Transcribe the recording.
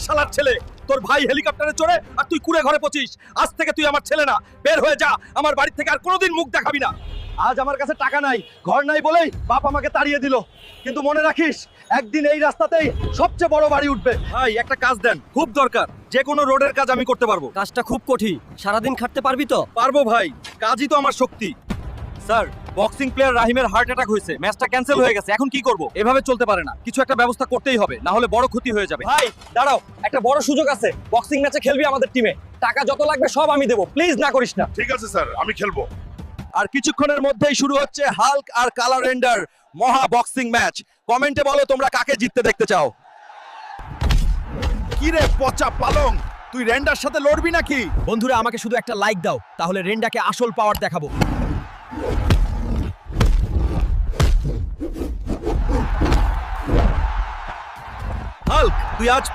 শালার ছেলে, তোর ভাই হেলিকপ্টারে চড়ে আর তুই কুড়ে ঘরে পচিস। আজ থেকে তুই আমার ছেলে না, বের হয়ে যা। আমার বাড়ি থেকে আর কোনোদিন মুখ দেখাবি না। আজ আমার কাছে টাকা নাই, ঘর নাই বলেই বাপ আমাকে তাড়িয়ে দিল, কিন্তু মনে রাখিস একদিন এই রাস্তাতেই সবচেয়ে বড় বাড়ি উঠবে। ভাই একটা কাজ দেন, খুব দরকার। যে কোনো রোডের কাজ আমি করতে পারবো। কাজটা খুব কঠিন, সারাদিন খাটতে পারবি তো? পারবো ভাই, কাজই তো আমার শক্তি। স্যার, বক্সিং প্লেয়ার রাহিমের হার্ট অ্যাটাক হয়েছে, ম্যাচটা ক্যান্সেল হয়ে গেছে। এখন কি করব? এভাবে চলতে পারে না, কিছু একটা ব্যবস্থা করতেই হবে, না হলে বড় ক্ষতি হয়ে যাবে। ভাই দাঁড়াও, একটা বড় সুযোগ আছে। বক্সিং ম্যাচে খেলবি আমাদের টিমে, টাকা যত লাগবে সব আমি দেবো। প্লিজ না করিস না। ঠিক আছে স্যার, আমি খেলবো। আর কিছুক্ষণের মধ্যেই শুরু হচ্ছে হাল্ক আর কালা রেন্ডার মহা বক্সিং ম্যাচ। কমেন্টে বলো তোমরা কাকে জিততে দেখতে চাও। কি রে পচা পালং, তুই রেন্ডার সাথে লড়বি নাকি? বন্ধুরা আমাকে শুধু একটা লাইক দাও, তাহলে রেন্ডাকে আসল পাওয়ার দেখাবো। হাল্ক, তুই আজ